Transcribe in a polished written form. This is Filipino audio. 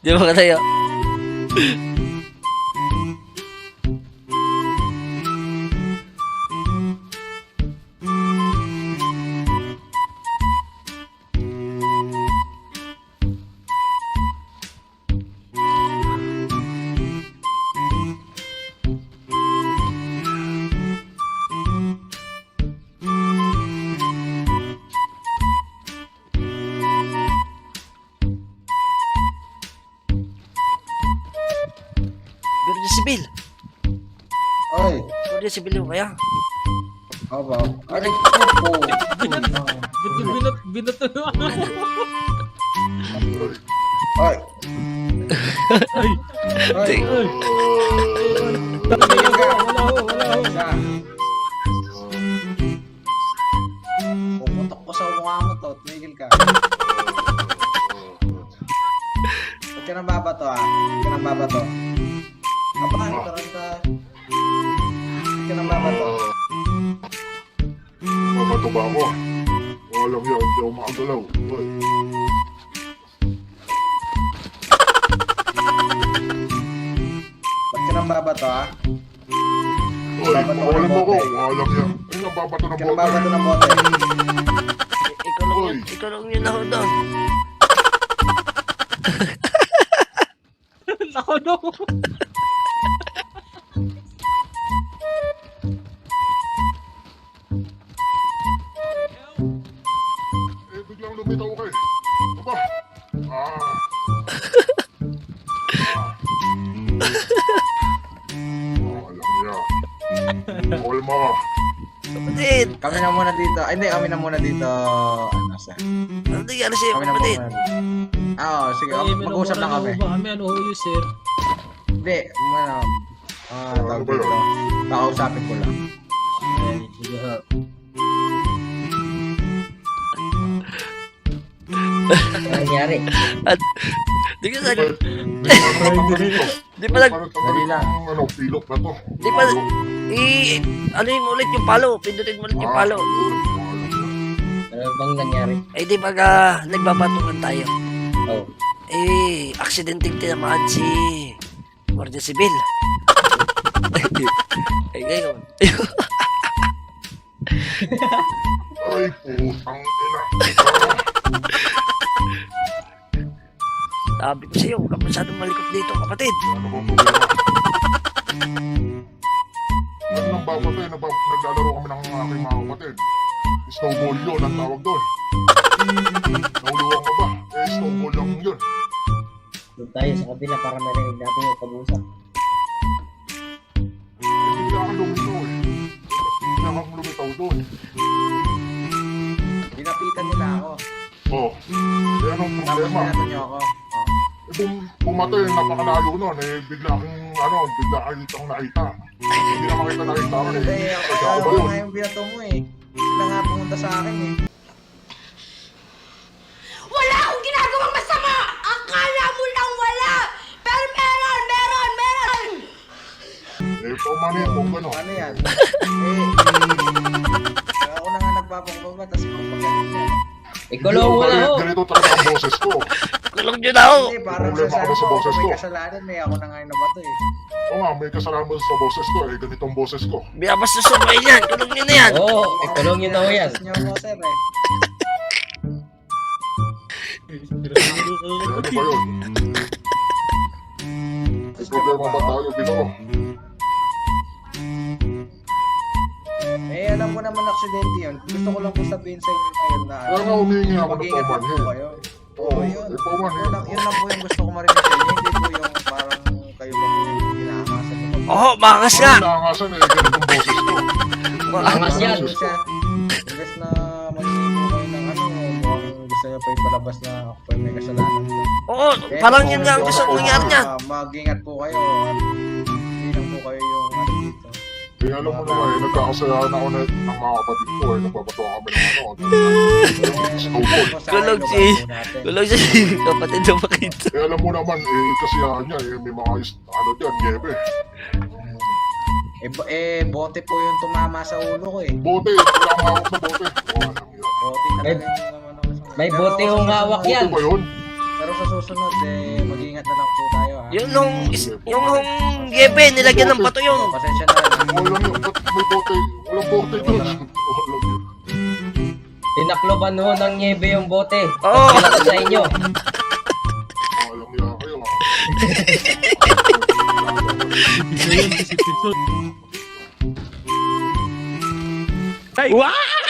Di ba ka tayo? Pero si Bill. Ay, Pero si Bill kaya? aba. Ay, po. Ba't yung binato yung ano? Ay. Ay, Ay. ay. Tumigil ka. Wala ho, wala ho. Isa. Pumutok ko sa mukha mo to. Tumigil ka. Ba't ka nang babato ah? Ba't ka nang babato? Aba, taranta. Ba't ka nang babato? Mabato ba ako? Walang yan, hindi ako makagalaw. Uy. Ba't ka nang babato ah? Uy, Babato ko ng walang ako. bote. Walang yan. Ay, nababato ng Ba't ka nang bote. babato ng bote? Ikaw lang yun ako doon. Nako no. Eh, biglang lumitaw ka eh. Aba. Ah. Walang yan. Olma ka. Kapatid! Kami na muna dito. Ay, hindi. Kami na muna dito. Ano sa? Ano nangyari sa'yo, Kami na kapatid? muna. Oo, sige. Eh, Mag-usap lang kami. Ba kami ano ho yun, sir? Hindi. Tawag dito. Kakausapin ko lang. Ay, sige ho. Ano nangyari? At, di ka sa... May ano naman dito. Di pa nag... Dali lang. Ano, pilot na to. Di pa... ano yun mo ulit yung palo? Pindutin mo ulit yung palo. Ano bang nangyari? Eh, di ba nagbabatukan tayo? Oh. Eh, aksidenteng tinamaan si... Guardia Civil. Eh, ngayon. Ay, putang ina. Sabi ko sa'yo, huwag ka masyadong malikot dito, kapatid. Ano bang problema? Ano nang babatay? Naglalaro kami ng aking mga kapatid. Snowball yun ang tawag doon. Nauluwang ka ba? Eh, snowball lang yun. Doon tayo sa kabila para marinig natin yung pag-uusap. Eh, bigla kang lumitaw eh. Bigla kang lumitaw doon. Pinapitan nila ako. Oh, eh anong Tapos problema? pinato niyo ako. Eh, pumatay, napakalayo nun. Eh, bigla kang itong nakita. Hindi na makita nakita ko eh. Eh, Kasi ako ako ba yun? nga yung binato mo eh. Sila nga pumunta sa akin eh. Wala akong ginagawang masama! Akala mo lang wala! Pero meron! Eh, pumani kung gano'n. Ano yan? Ako na nga nagpapakumbaba, tapos pagpagalit niya. Ikulong mo na ho! Ganito talaga ang boses ko. Kulong nyo na ako. Hindi, parang Problema sasabi ako sa ko, boses ako may ko. kasalanan eh. Ako na nga yung nabato eh. Oo nga, may kasalanan sa boses ko eh. Ganitong boses ko. Biyabas na sumay yan. Kulong nyo na yan. Oo, ikulong nyo daw yan. Tapos niyo mo, sir eh. Eh, ano ba yun? May problema ba tayo dito? Eh, alam ko naman aksidente yun. Gusto ko lang po sabihin sa inyo ngayon na Kaya nga humingi ako ng mag-ingat lang po pamanhin. kayo. Oo, yun. eh, pamanhin. Yun lang po yung gusto ko marinig sa inyo. Hindi po yung parang kayo ba po yung inaangasan nyo. Oo, makas nga. Ang nangasan eh, ganitong boses ko. Angas yan. Imbes na mag-isip po kayo ng ano, mukhang gusto nyo pa ipalabas na ako pa yung may kasalanan. Oo, parang yun nga ang gusto kong nangyari niyan. Mag-ingat po kayo. At hindi lang po kayo yung ano dito. Eh, alam mo naman eh, nagkakasalanan ako ng mga kapatid ko eh. Nagpapato kami ng ano. Snowball. Kulong Kulong si kapatid na makita. Eh, alam mo naman eh, kasiyahan niya eh. May mga ano dyan, niebe. Bote po yung tumama sa ulo ko eh. Bote, wala akong hawak na bote. Walang yan. Bote talaga May- yung naman ako sa- may Pero bote ako yung sa hawak susunod- yan. Bote ba yun? Pero sa susunod, mag-iingat na lang po tayo, ha? Yung hong yebe, nilagyan ng bato yun. Pasensya na rin. Walang yun. Ba't may bote? Walang bote doon. Walang yun. Tinakloban ho ng niebe yung bote. Oo. Pagkilala sa inyo. Walang yan kayo ah. Ito yun, si Tito. Wow!